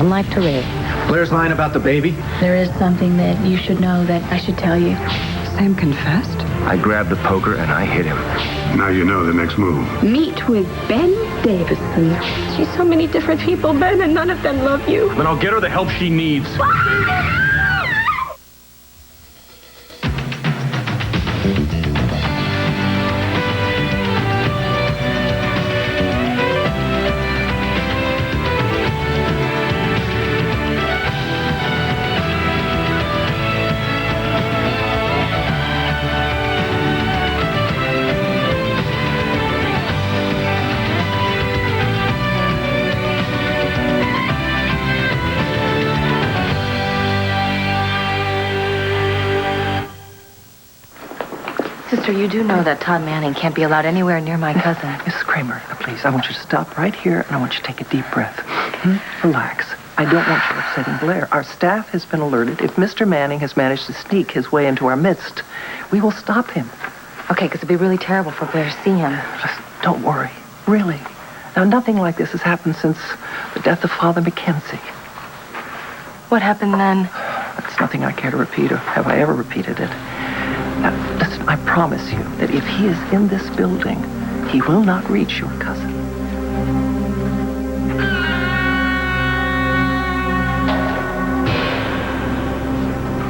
one life to live. Blair's lying about the baby? There is something that you should know that I should tell you. Sam confessed? I grabbed the poker and I hit him. Now you know the next move. Meet with Ben Davison. She's so many different people, Ben, and none of them love you. Then I'll get her the help she needs. Sister, you do know that Todd Manning can't be allowed anywhere near my cousin. Mrs. Kramer, please, I want you to stop right here, and I want you to take a deep breath. Relax. I don't want you upsetting Blair. Our staff has been alerted. If Mr. Manning has managed to sneak his way into our midst, we will stop him. Okay, because it'd be really terrible for Blair to see him. Just don't worry. Really. Now, nothing like this has happened since the death of Father Mackenzie. What happened then? That's nothing I care to repeat, or have I ever repeated it. Now, listen, I promise you that if he is in this building, he will not reach your cousin.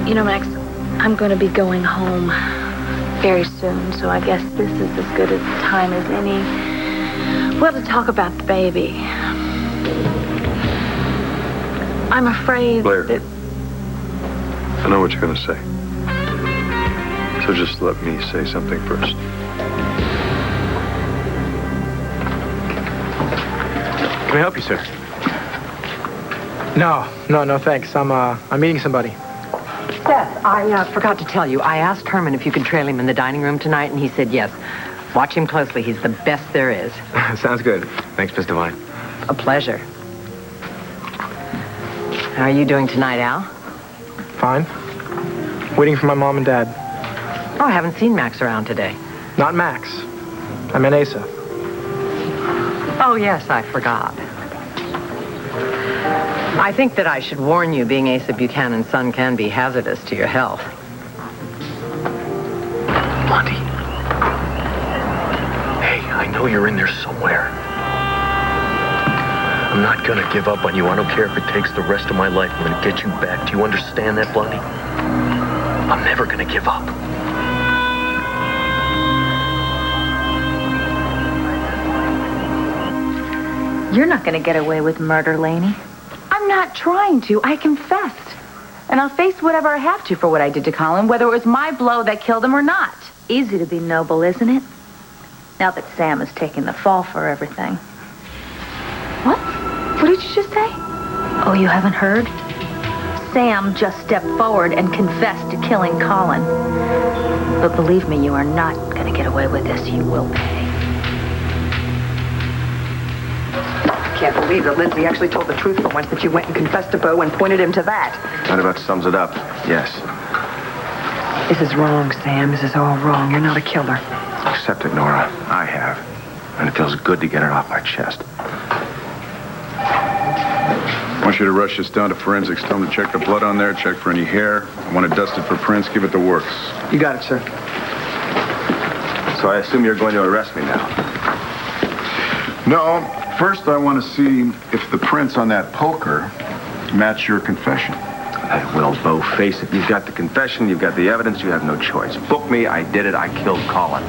You know, Max, I'm going to be going home very soon, so I guess this is as good a time as any. Well, to talk about the baby. I'm afraid Blair, that... I know what you're going to say. So just let me say something first. Can I help you, sir? No, thanks. I'm meeting somebody. Seth, I forgot to tell you. I asked Herman if you could trail him in the dining room tonight, and he said yes. Watch him closely. He's the best there is. Sounds good. Thanks, Miss Devine. A pleasure. How are you doing tonight, Al? Fine. Waiting for my mom and dad. Oh, I haven't seen Max around today. Not Max. I meant Asa. Oh, yes, I forgot. I think that I should warn you, being Asa Buchanan's son can be hazardous to your health. Blondie. Hey, I know you're in there somewhere. I'm not gonna give up on you. I don't care if it takes the rest of my life. I'm gonna get you back. Do you understand that, Blondie? I'm never gonna give up. You're not going to get away with murder, Laney. I'm not trying to. I confessed. And I'll face whatever I have to for what I did to Colin, whether it was my blow that killed him or not. Easy to be noble, isn't it? Now that Sam is taking the fall for everything. What? What did you just say? Oh, you haven't heard? Sam just stepped forward and confessed to killing Colin. But believe me, you are not going to get away with this. You will pay. I can't believe that Lindsay actually told the truth for once, that you went and confessed to Beau and pointed him to that. That about sums it up. Yes. This is wrong, Sam. This is all wrong. You're not a killer. Accept it, Nora. I have. And it feels good to get it off my chest. I want you to rush this down to forensics. Tell them to check the blood on there, check for any hair. I want it dusted for prints. Give it the works. You got it, sir. So I assume you're going to arrest me now. No. First, I want to see if the prints on that poker match your confession. I will, Beau. Face it. You've got the confession. You've got the evidence. You have no choice. Book me. I did it. I killed Colin.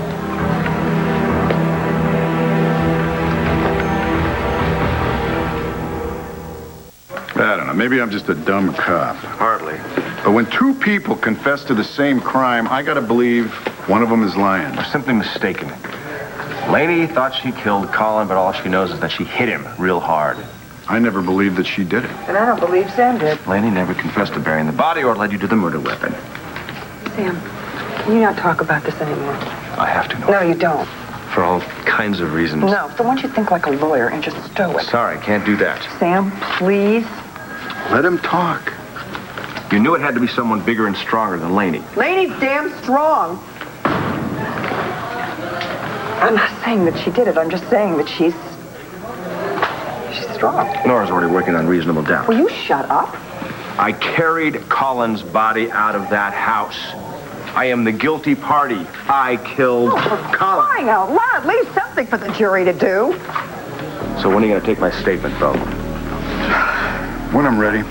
I don't know. Maybe I'm just a dumb cop. Hardly. But when two people confess to the same crime, I gotta believe one of them is lying. You're simply mistaken. Laney thought she killed Colin, but all she knows is that she hit him real hard. I never believed that she did it. And I don't believe Sam did. Laney never confessed to burying the body or led you to the murder weapon. Sam, can you not talk about this anymore? I have to, Nora. No, you don't. For all kinds of reasons. No, so why don't you think like a lawyer and just stow it? Sorry, can't do that. Sam, please. Let him talk. You knew it had to be someone bigger and stronger than Laney. Laney's damn strong. I'm not saying that she did it. I'm just saying that she's strong. strong. Nora's already working on reasonable doubt. Will you shut up? I carried Colin's body out of that house. I am the guilty party. I killed Colin. Crying out loud. Leave something for the jury to do. So when are you going to take my statement, Bo? When I'm ready.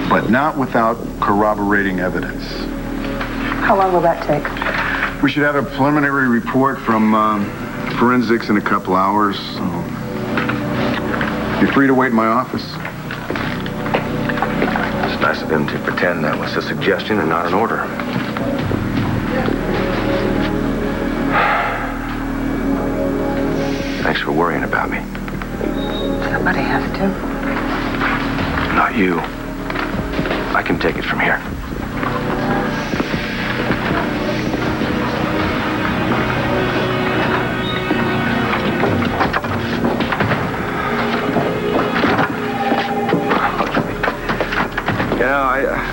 But not without corroborating evidence. How long will that take? We should have a preliminary report from forensics in a couple hours. So you're free to wait in my office. It's nice of him to pretend that was a suggestion and not an order. Thanks for worrying about me. Somebody has to. Not you. I can take it from here.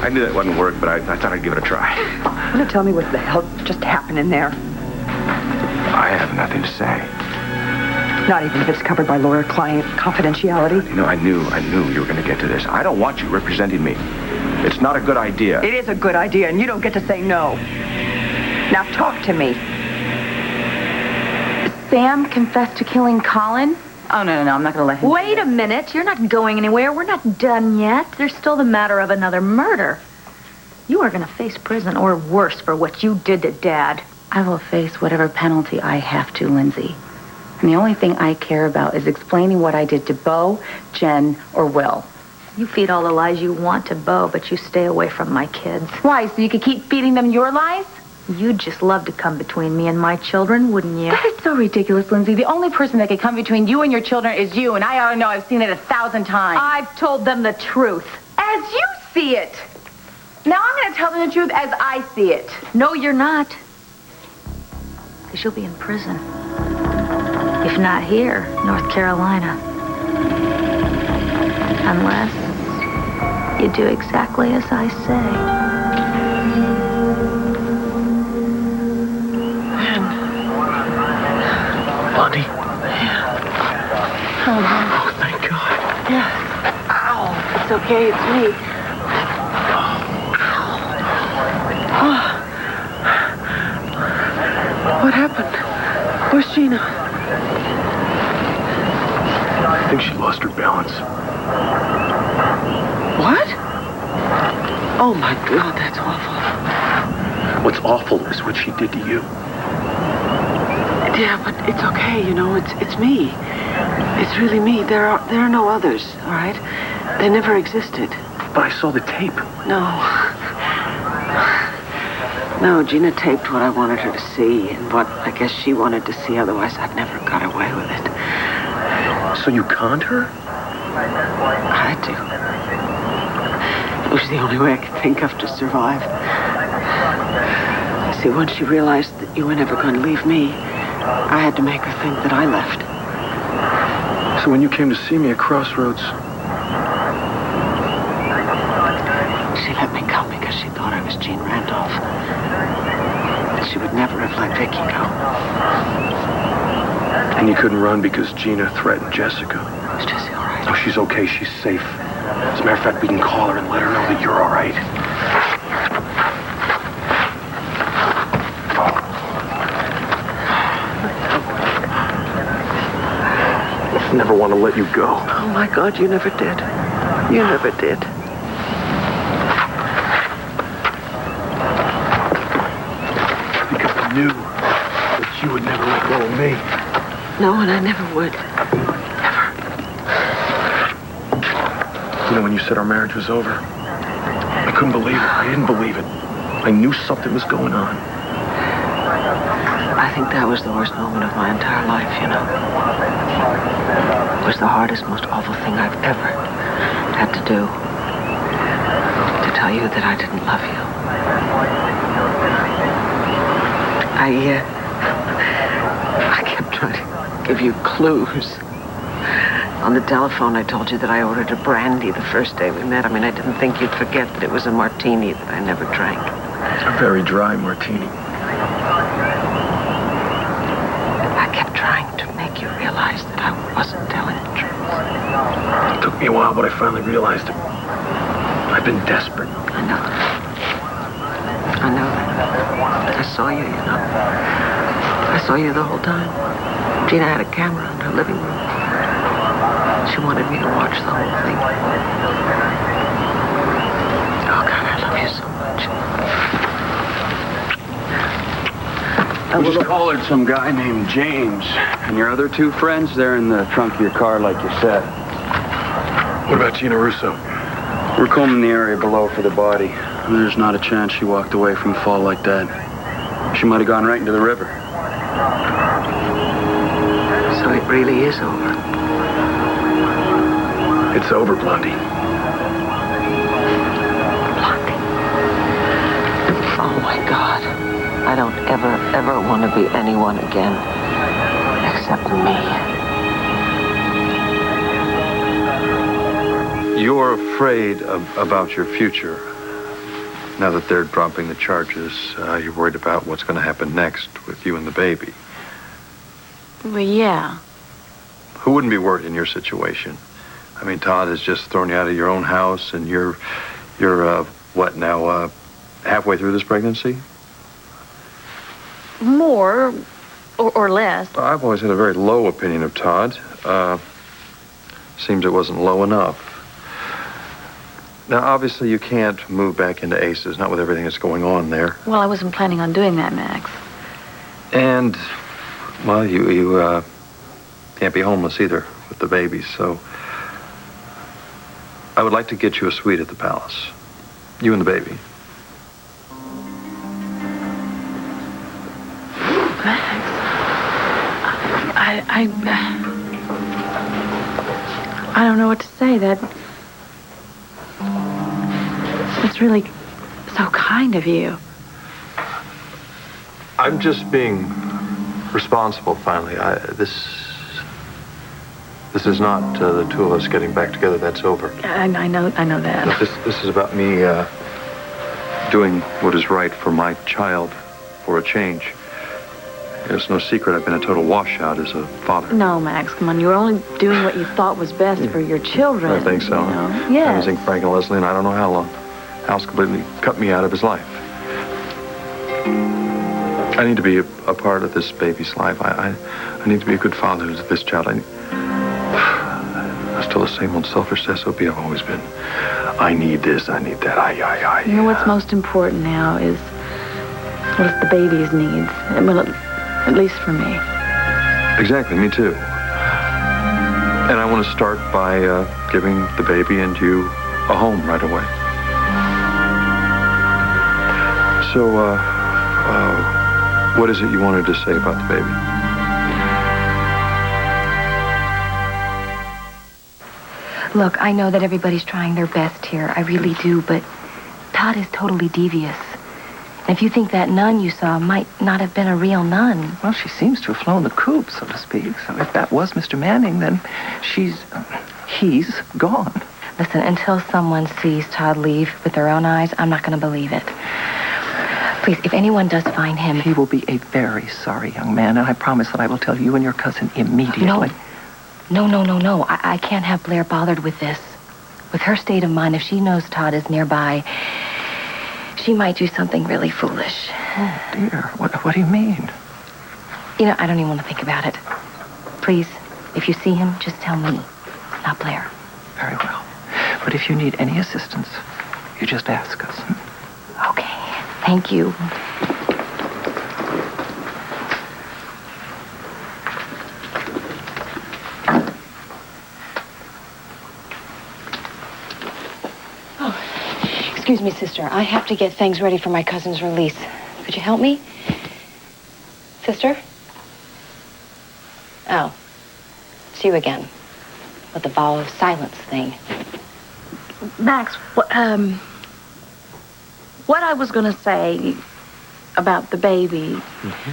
I knew that wouldn't work, but I thought I'd give it a try. Want to tell me what the hell just happened in there? I have nothing to say. Not even if it's covered by lawyer-client confidentiality? You know, I knew you were going to get to this. I don't want you representing me. It's not a good idea. It is a good idea, and you don't get to say no. Now talk to me. Sam confessed to killing Colin? Oh, no, I'm not going to let him. Wait a minute. You're not going anywhere. We're not done yet. There's still the matter of another murder. You are going to face prison or worse for what you did to Dad. I will face whatever penalty I have to, Lindsay. And the only thing I care about is explaining what I did to Bo, Jen, or Will. You feed all the lies you want to Bo, but you stay away from my kids. Why, so you could keep feeding them your lies? You'd just love to come between me and my children, wouldn't you? That is so ridiculous, Lindsay. The only person that could come between you and your children is you, and I ought to know. I've seen it 1,000 times. I've told them the truth. As you see it. Now I'm going to tell them the truth as I see it. No, you're not. Because you'll be in prison. If not here, North Carolina. Unless you do exactly as I say. Blondie? Oh, thank God. yeah. Ow. It's okay. It's me. Oh. What happened? Where's Gina? I think she lost her balance. What? Oh, my God, that's awful. What's awful is what she did to you. Yeah, but it's okay, you know, it's me. It's really me. There are no others, all right? They never existed. But I saw the tape. No, Gina taped what I wanted her to see and what I guess she wanted to see, otherwise I'd never got away with it. So you conned her? I had to. It was the only way I could think of to survive. See, once she realized that you were never going to leave me, I had to make her think that I left. So when you came to see me at Crossroads... She let me come because she thought I was Jean Randolph. She would never have let Vicky go. And you couldn't run because Gina threatened Jessica. Is Jessie all right? Oh, she's okay. She's safe. As a matter of fact, we can call her and let her know that you're all right. I never want to let you go. Oh, my God, you never did. You never did. Because I knew that you would never let go of me. No, and I never would. You know, when you said our marriage was over, I couldn't believe it. I didn't believe it. I knew something was going on. I think that was the worst moment of my entire life, you know. It was the hardest, most awful thing I've ever had to do. To tell you that I didn't love you. I kept trying to give you clues. On the telephone, I told you that I ordered a brandy the first day we met. I mean, I didn't think you'd forget that it was a martini that I never drank. A very dry martini. I kept trying to make you realize that I wasn't telling the Took me a while, but I finally realized it. I've been desperate. I know that. I know that. I saw you, you know. I saw you the whole time. Gina had a camera in her living room. She wanted me to watch the whole thing. Oh, God, I love you so much. We just collared some guy named James. And your other two friends, they're in the trunk of your car, like you said. What about Gina Russo? We're combing the area below for the body. There's not a chance she walked away from a fall like that. She might have gone right into the river. So it really is over. It's over, Blondie. Blondie. Oh, my God. I don't ever want to be anyone again. Except me. You're afraid about your future. Now that they're dropping the charges, you're worried about what's going to happen next with you and the baby. Well, yeah. Who wouldn't be worried in your situation? I mean, Todd has just thrown you out of your own house, and you're what now, halfway through this pregnancy? More or less. I've always had a very low opinion of Todd. Seems it wasn't low enough. Now, obviously, you can't move back into Aces, not with everything that's going on there. Well, I wasn't planning on doing that, Max. And, well, you can't be homeless either with the baby, so I would like to get you a suite at the Palace. You and the baby. Max, I don't know what to say. That's really so kind of you. I'm just being responsible, finally. This is not the two of us getting back together. That's over. I know that. But this is about me doing what is right for my child for a change. It's no secret I've been a total washout as a father. No, Max, come on. You were only doing what you thought was best for your children. I think so. You know? I Yes. was seeing Frank and Leslie, and I don't know how long. Hal's completely cut me out of his life. I need to be a part of this baby's life. I need to be a good father to this child. I'm still the same old selfish SOB I've always been. I need this, I need that, You know what's most important now is the baby's needs. Well, at least for me. Exactly, me too. And I want to start by giving the baby and you a home right away. So, what is it you wanted to say about the baby? Look, I know that everybody's trying their best here. I really do, but Todd is totally devious. And if you think that nun you saw might not have been a real nun. Well, she seems to have flown the coop, so to speak. So if that was Mr. Manning, then he's gone. Listen, until someone sees Todd leave with their own eyes, I'm not going to believe it. Please, if anyone does find him... He will be a very sorry young man, and I promise that I will tell you and your cousin immediately. No. I can't have Blair bothered with this. With her state of mind, if she knows Todd is nearby, she might do something really foolish. Oh, dear. What do you mean? You know, I don't even want to think about it. Please, if you see him, just tell me, not Blair. Very well. But if you need any assistance, you just ask us. Okay. Thank you. Excuse me, sister. I have to get things ready for my cousin's release. Could you help me? Sister? Oh. It's you again. With the vow of silence thing. Max, what I was going to say about the baby... Mm-hmm.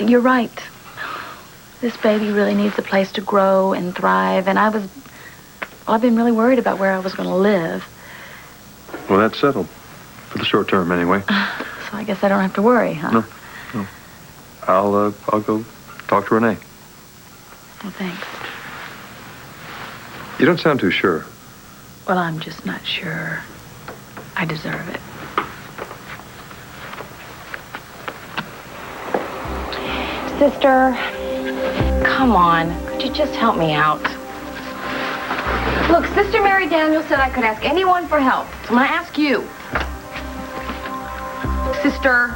You're right. This baby really needs a place to grow and thrive, and I've been really worried about where I was going to live. Well, that's settled. For the short term, anyway. So I guess I don't have to worry, huh? No. I'll go talk to Renee. Well, thanks. You don't sound too sure. Well, I'm just not sure I deserve it. Sister, come on. Could you just help me out? Look, Sister Mary Daniels said I could ask anyone for help. So I'm going to ask you. Sister.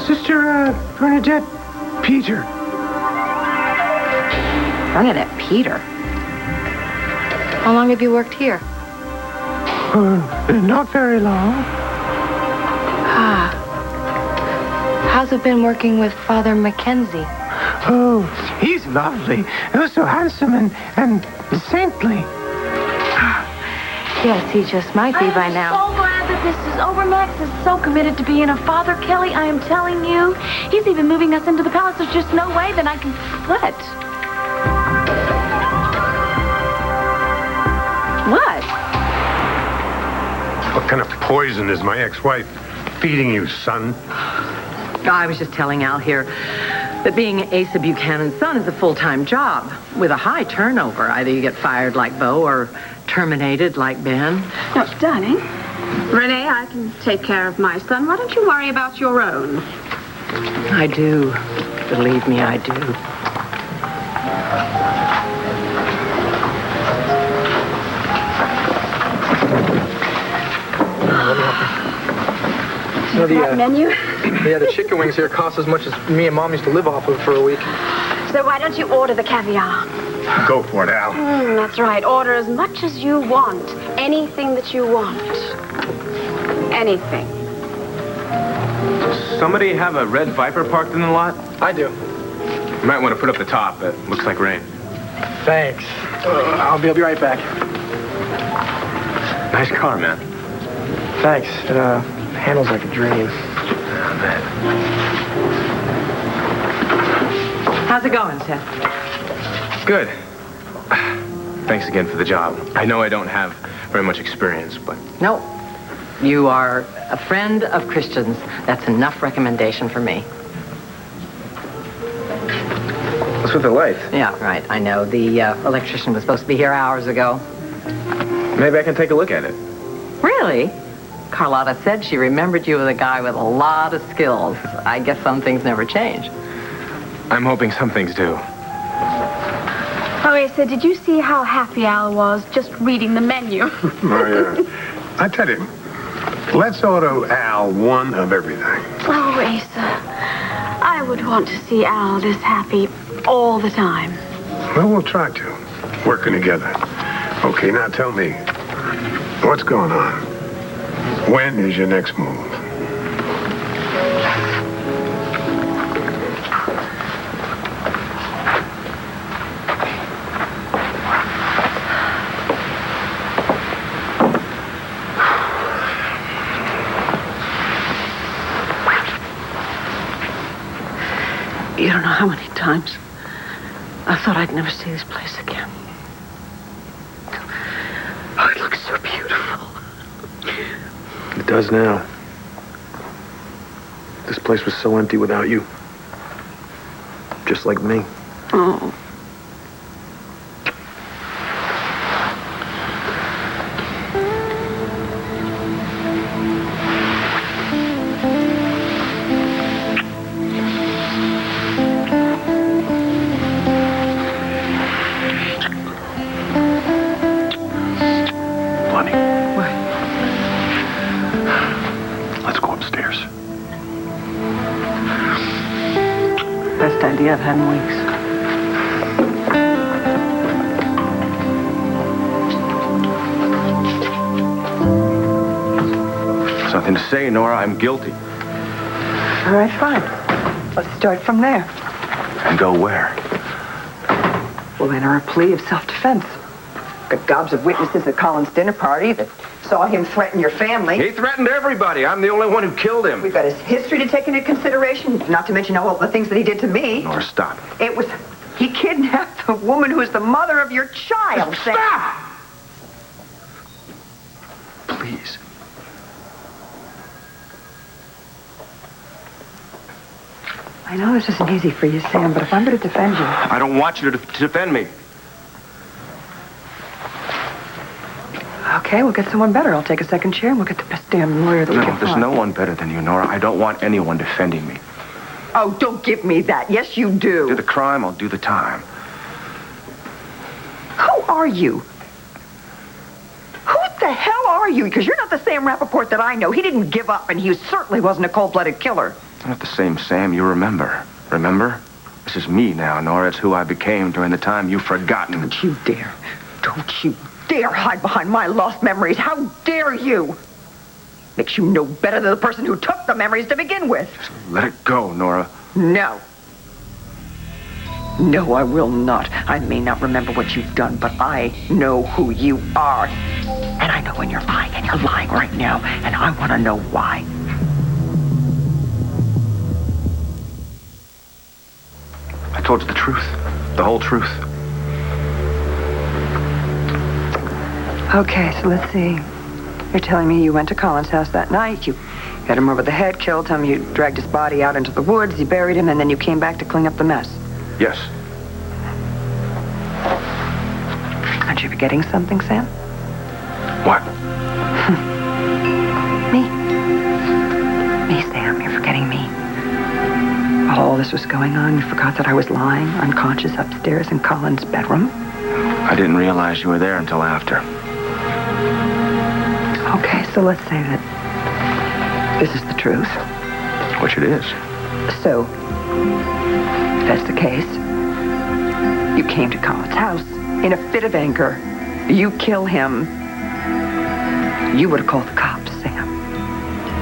Sister, Bernadette Peter. Bernadette Peter? How long have you worked here? Not very long. Ah. How's it been working with Father Mackenzie? Oh, he's lovely. Oh, so handsome and saintly. Yes, he just might be by now. I'm so glad that this is over. Max is so committed to being a father, Kelly. I am telling you. He's even moving us into the palace. There's just no way that I can split. What? What kind of poison is my ex-wife feeding you, son? I was just telling Al here that being Asa Buchanan's son is a full-time job with a high turnover. Either you get fired like Bo or terminated like Ben. No, darling. Renee, I can take care of my son. Why don't you worry about your own? I do. Believe me, I do. Let me help you. You know, Menu? Yeah, the chicken wings here cost as much as me and Mom used to live off of for a week. So why don't you order the caviar? Go for it, Al. That's right. Order as much as you want. Anything that you want. Anything. Somebody have a red Viper parked in the lot? I do. You might want to put up the top. It looks like rain. Thanks. I'll be right back. Nice car, man. Thanks. It handles like a dream. How's it going, Seth? Good. Thanks again for the job. I know I don't have very much experience, but... No. You are a friend of Christian's. That's enough recommendation for me. What's with the light? Yeah, right. I know. The electrician was supposed to be here hours ago. Maybe I can take a look at it. Really? Carlotta said she remembered you as a guy with a lot of skills. I guess some things never change. I'm hoping some things do. Oh, Asa, did you see how happy Al was just reading the menu? Oh, yeah. I tell you, let's order Al one of everything. Oh, Asa, I would want to see Al this happy all the time. Well, we'll try to. Working together. Okay, now tell me, what's going on? When is your next move? You don't know how many times I thought I'd never see this place again. Oh, it looks so beautiful. It does now. This place was so empty without you. Just like me. Oh. Best idea I've had in weeks. There's nothing to say, Nora. I'm guilty. All right, fine. Let's start from there. And go where? We'll enter a plea of self-defense. Got gobs of witnesses at Colin's dinner party that saw him threaten your family. He threatened everybody. I'm the only one who killed him. We've got his history to take into consideration, not to mention all the things that he did to me. Nora, stop. It was... He kidnapped the woman who is the mother of your child. Stop! Please. I know this isn't easy for you, Sam, but if I'm going to defend you... I don't want you to defend me. Okay, we'll get someone better. I'll take a second chair and we'll get the best damn lawyer that we can No, there's find. no one better than you, Nora. I don't want anyone defending me. Oh, don't give me that. Yes, you do. Do the crime, I'll do the time. Who are you? Who the hell are you? Because you're not the Sam Rappaport that I know. He didn't give up, and he certainly wasn't a cold-blooded killer. I'm not the same Sam you remember. Remember? This is me now, Nora. It's who I became during the time you've forgotten. Don't you dare. Don't you dare hide behind my lost memories. How dare you? Makes you no better than the person who took the memories to begin with. Just let it go, Nora. No. No, I will not. I may not remember what you've done, but I know who you are. And I know when you're lying, and you're lying right now, and I want to know why. I told you the truth. The whole truth. Okay, so let's see. You're telling me you went to Colin's house that night, you hit him over the head, killed him, you dragged his body out into the woods, you buried him, and then you came back to clean up the mess. Yes. Aren't you forgetting something, Sam? What? Me. Me, Sam, you're forgetting me. While all this was going on, you forgot that I was lying, unconscious upstairs in Colin's bedroom? I didn't realize you were there until after. Okay, so let's say that this is the truth. Which it is. So, if that's the case, you came to Colin's house in a fit of anger. You kill him. You would have called the cops, Sam.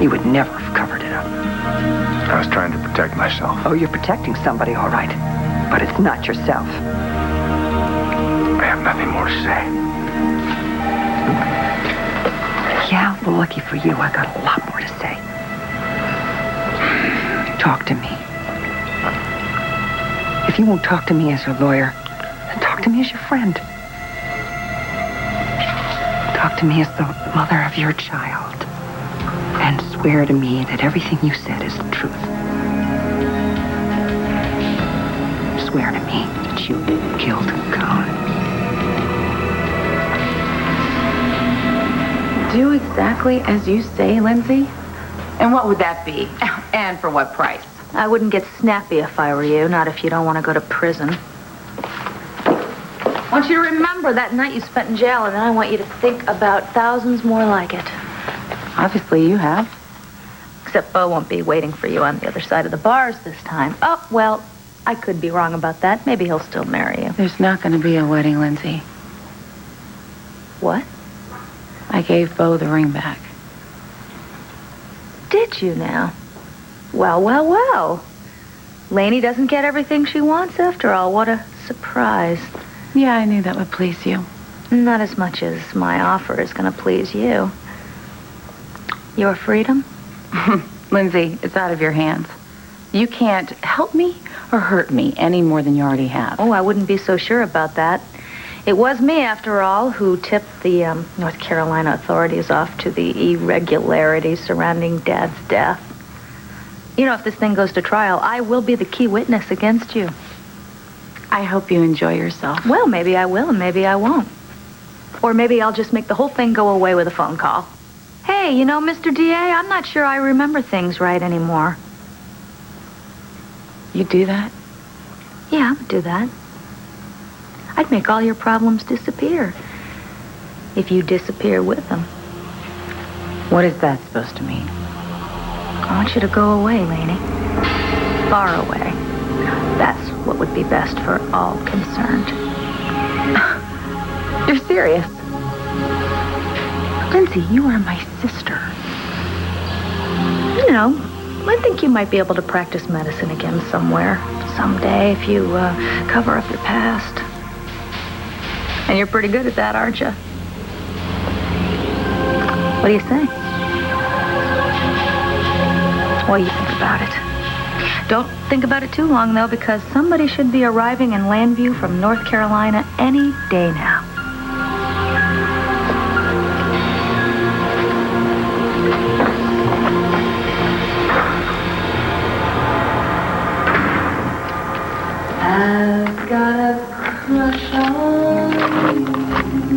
You would never have covered it up. I was trying to protect myself. Oh, you're protecting somebody, all right. But it's not yourself. I have nothing more to say. Yeah, well, lucky for you, I got a lot more to say. Talk to me. If you won't talk to me as your lawyer, then talk to me as your friend. Talk to me as the mother of your child. And swear to me that everything you said is the truth. Swear to me that you killed Colin. Do exactly as you say, Lindsay? And what would that be? And for what price? I wouldn't get snappy if I were you, not if you don't want to go to prison. I want you to remember that night you spent in jail, and then I want you to think about thousands more like it. Obviously you have. Except Bo won't be waiting for you on the other side of the bars this time. Oh, well, I could be wrong about that. Maybe he'll still marry you. There's not going to be a wedding, Lindsay. What? I gave Bo the ring back. Did you now? Well, well, well. Lainey doesn't get everything she wants after all. What a surprise. Yeah, I knew that would please you. Not as much as my offer is going to please you. Your freedom? Lindsay, it's out of your hands. You can't help me or hurt me any more than you already have. Oh, I wouldn't be so sure about that. It was me, after all, who tipped the North Carolina authorities off to the irregularities surrounding Dad's death. You know, if this thing goes to trial, I will be the key witness against you. I hope you enjoy yourself. Well, maybe I will and maybe I won't. Or maybe I'll just make the whole thing go away with a phone call. Hey, you know, Mr. DA, I'm not sure I remember things right anymore. You do that? Yeah, I would do that. I'd make all your problems disappear. If you disappear with them. What is that supposed to mean? I want you to go away, Lainey. Far away. That's what would be best for all concerned. You're serious? Lindsay, you are my sister. You know, I think you might be able to practice medicine again somewhere. Someday, if you cover up your past. And you're pretty good at that, aren't you? What do you say? What do you think about it? Don't think about it too long, though, because somebody should be arriving in Landview from North Carolina any day now. I've got a crush on you.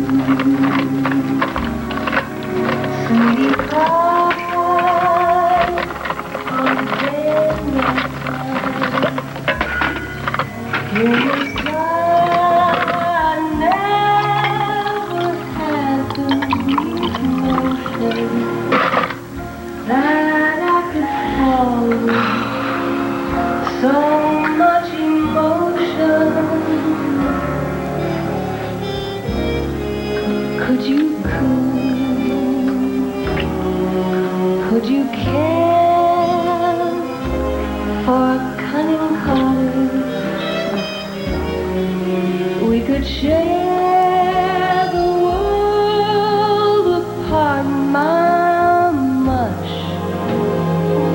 share the world apart, my much.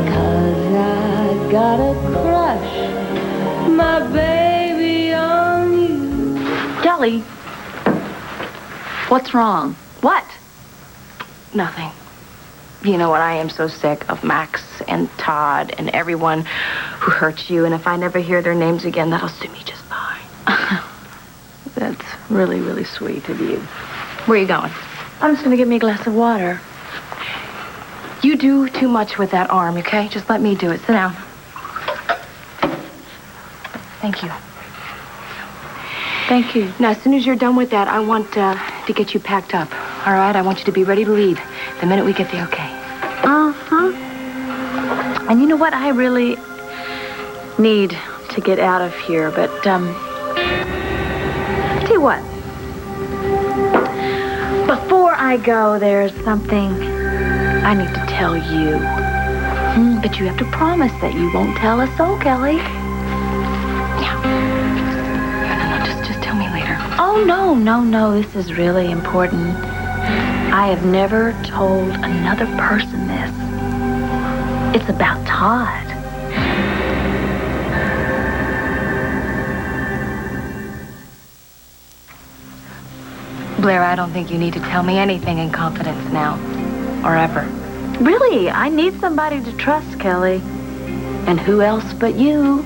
'Cause I got a crush, my baby, on you. Deli, what's wrong? What? Nothing. You know what? I am so sick of Max and Todd and everyone who hurts you. And if I never hear their names again, that'll suit me just fine. That's really, really sweet of you. Where are you going? I'm just going to get me a glass of water. You do too much with that arm, okay? Just let me do it. Sit down. Thank you. Thank you. Now, as soon as you're done with that, I want to get you packed up. All right? I want you to be ready to leave the minute we get the okay. Uh-huh. And you know what? I really need to get out of here, but, tell you what. Before I go, there's something I need to tell you. But you have to promise that you won't tell a soul, Kelly. No, just tell me later. Oh, no. This is really important. I have never told another person this. It's about Todd. Blair, I don't think you need to tell me anything in confidence now. Or ever. Really, I need somebody to trust, Kelly. And who else but you?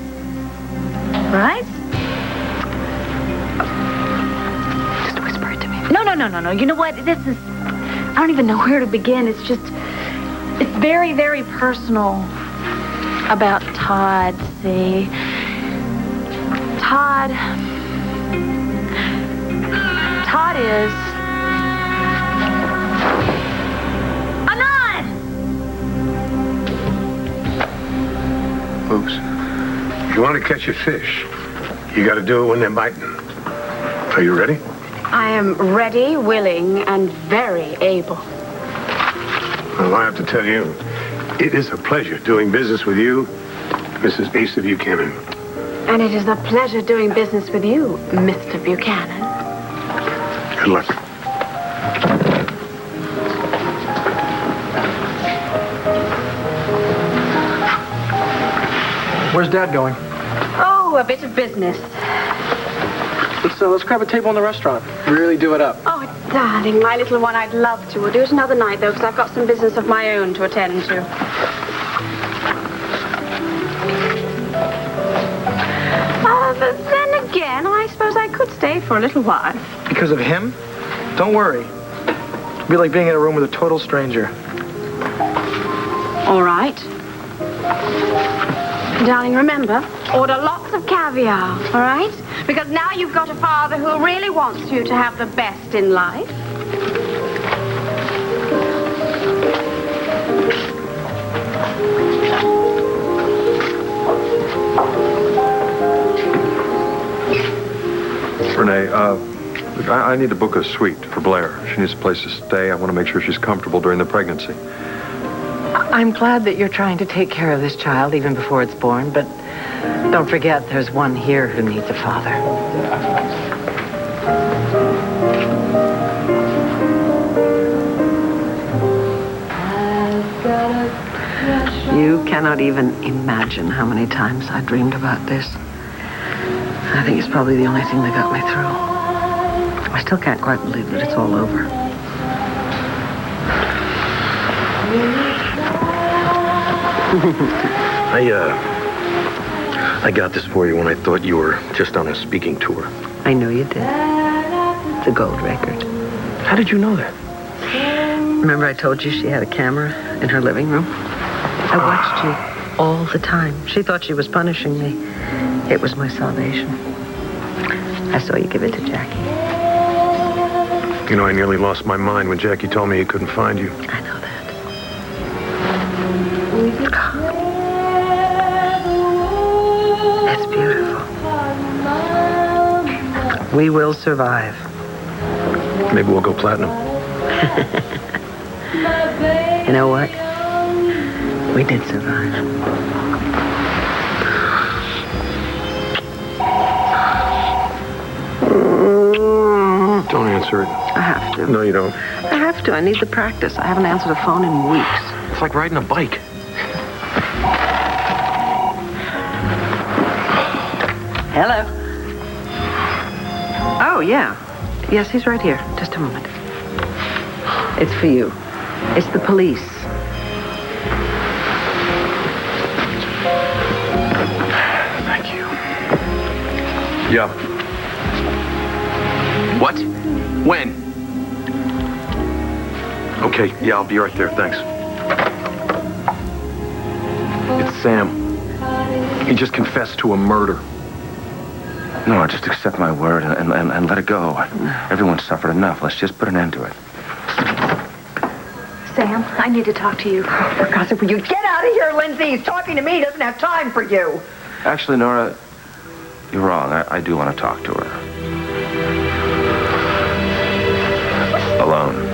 Right? Just whisper it to me. No. You know what? I don't even know where to begin. It's very, very personal about Todd, see? Todd is... Anand! Oops. If you want to catch a fish, you got to do it when they're biting. Are you ready? I am ready, willing, and very able. Well, I have to tell you, it is a pleasure doing business with you, Mrs. Asa Buchanan. And it is a pleasure doing business with you, Mr. Buchanan. Good luck. Where's Dad going? Oh, a bit of business. Let's grab a table in the restaurant. Really do it up. Oh, darling, my little one, I'd love to. We'll do it another night, though, because I've got some business of my own to attend to. But then again, I suppose I could stay for a little while. Because of him? Don't worry. It'll be like being in a room with a total stranger. All right. Darling, remember, order lots of caviar, all right? Because now you've got a father who really wants you to have the best in life. Renee, look, I need to book a suite for Blair. She needs a place to stay. I want to make sure she's comfortable during the pregnancy. I'm glad that you're trying to take care of this child even before it's born, but don't forget there's one here who needs a father. You cannot even imagine how many times I dreamed about this. I think it's probably the only thing that got me through. I still can't quite believe that it's all over. I got this for you when I thought you were just on a speaking tour. I know you did. It's a gold record. How did you know that? Remember I told you she had a camera in her living room? I watched you all the time. She thought she was punishing me. It was my salvation. I saw you give it to Jackie. You know, I nearly lost my mind when Jackie told me he couldn't find you. I know that. It's beautiful. We will survive. Maybe we'll go platinum. You know what? We did survive. don't answer it. I have to. No, you don't. I have to. I need the practice. I haven't answered a phone in weeks. It's like riding a bike. Hello. Oh, yeah. Yes, he's right here. Just a moment. It's for you. It's the police. Thank you. Yeah. What? When? Okay, yeah, I'll be right there. Thanks. It's Sam. He just confessed to a murder. No, just accept my word and let it go. Everyone's suffered enough. Let's just put an end to it. Sam, I need to talk to you. For God's sake, will you get out of here, Lindsay? He's talking to me. He doesn't have time for you. Actually, Nora, you're wrong. I do want to talk to her. Alone.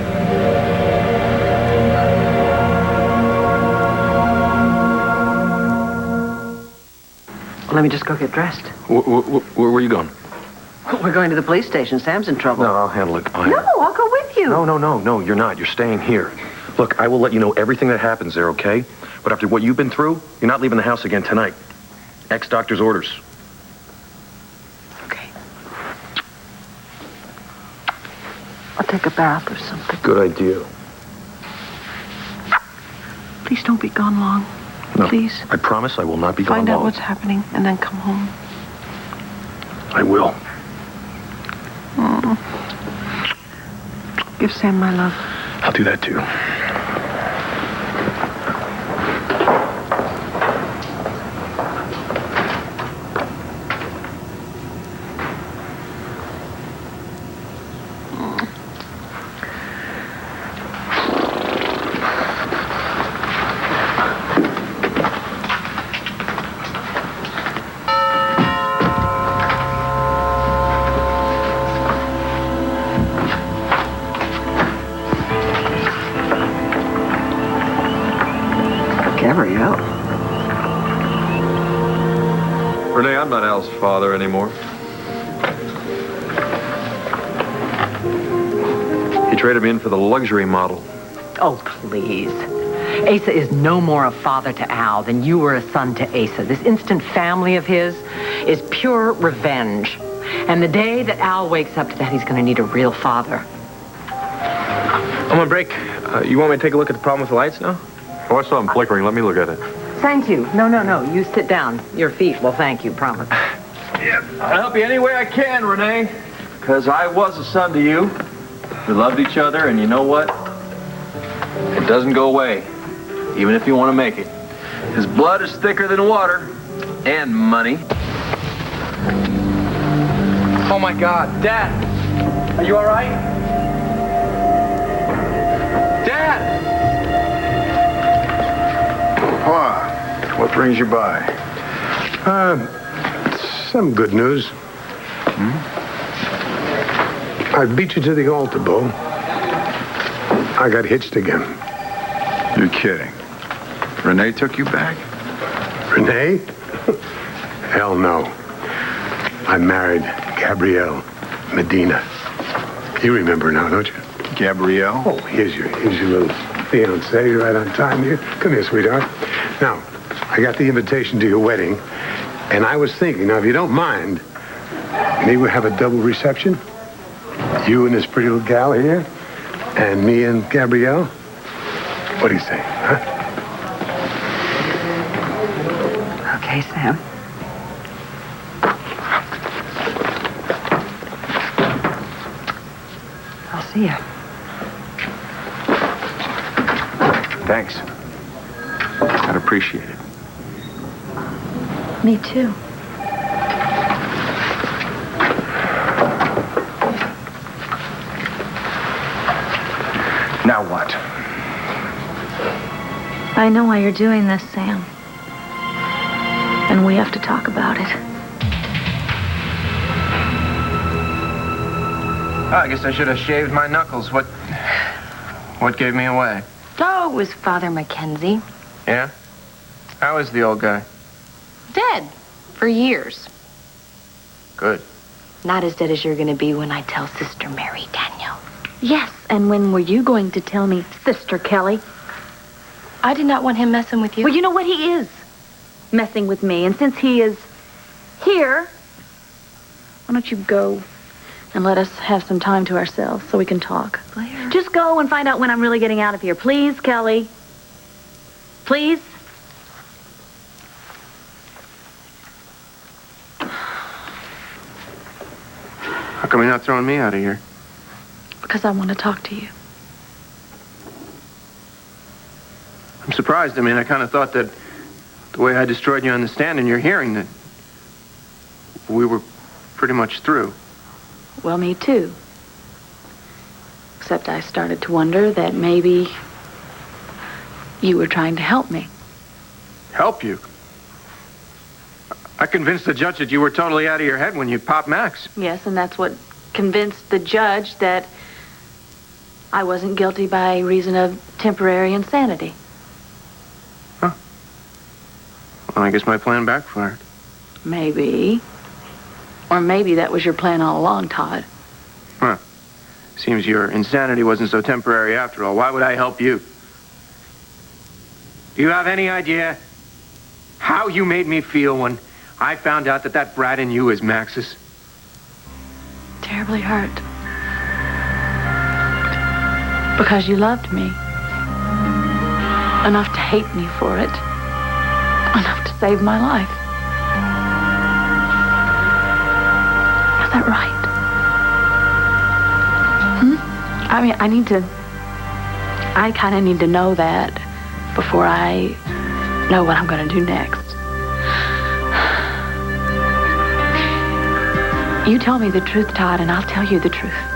Let me just go get dressed. Where are you going? We're going to the police station. Sam's in trouble. No, I'll handle it. No, I'll go with you. No, you're not. You're staying here. Look, I will let you know everything that happens there, okay? But after what you've been through, you're not leaving the house again tonight. Ex-doctor's orders. Okay. I'll take a bath or something. Good idea. Please don't be gone long. No, Please. I promise I will not be gone Find out long. what's happening and then come home. I will. Give Sam my love. I'll do that too. Gabrielle. Renee, I'm not Al's father anymore. He traded me in for the luxury model. Oh, please. Asa is no more a father to Al than you were a son to Asa. This instant family of his is pure revenge. And the day that Al wakes up to that, he's going to need a real father. I'm on break. You want me to take a look at the problem with the lights now? Oh, I saw him flickering. Let me look at it. Thank you. No. You sit down. Your feet will thank you, promise. I'll help you any way I can, Renee. Because I was a son to you. We loved each other, and you know what? It doesn't go away, even if you want to make it. His blood is thicker than water, and money. Oh my God, Dad! Are you all right? Dad! What brings you by? Some good news. I beat you to the altar, Bo. I got hitched again. You're kidding. Renee took you back? Renee? Hell no. I married Gabrielle Medina. You remember now, don't you? Gabrielle? Oh, here's your little fiancée right on time here. Come here, sweetheart. Now, I got the invitation to your wedding, and I was thinking, now, if you don't mind, maybe we'll have a double reception. You and this pretty little gal here, and me and Gabrielle. What do you say, huh? Okay, Sam. I'll see you. Thanks. I'd appreciate it. Me too. Now what? I know why you're doing this, Sam. And we have to talk about it. Oh, I guess I should have shaved my knuckles. What gave me away? Oh, it was Father Mackenzie. Yeah? How is the old guy? Dead. For years. Good. Not as dead as you're going to be when I tell Sister Mary Daniel. Yes, and when were you going to tell me, Sister Kelly? I did not want him messing with you. Well, you know what? He is messing with me. And since he is here, why don't you go and let us have some time to ourselves so we can talk? Blair. Just go and find out when I'm really getting out of here. Please, Kelly. Please? How come you're not throwing me out of here? Because I want to talk to you. I'm surprised. I mean, I kind of thought that the way I destroyed you on the stand in your hearing, that we were pretty much through. Well, me too. Except I started to wonder that maybe you were trying to help me. Help you? I convinced the judge that you were totally out of your head when you popped Max. Yes, and that's what convinced the judge that I wasn't guilty by reason of temporary insanity. Well, I guess my plan backfired. Maybe. Or maybe that was your plan all along, Todd. Well, seems your insanity wasn't so temporary after all. Why would I help you? Do you have any idea how you made me feel when I found out that that brat in you is Max's? Terribly hurt. Because you loved me. Enough to hate me for it. Enough to save my life. Is that right? I mean, I kind of need to know that before I know what I'm going to do next. You tell me the truth, Todd, and I'll tell you the truth.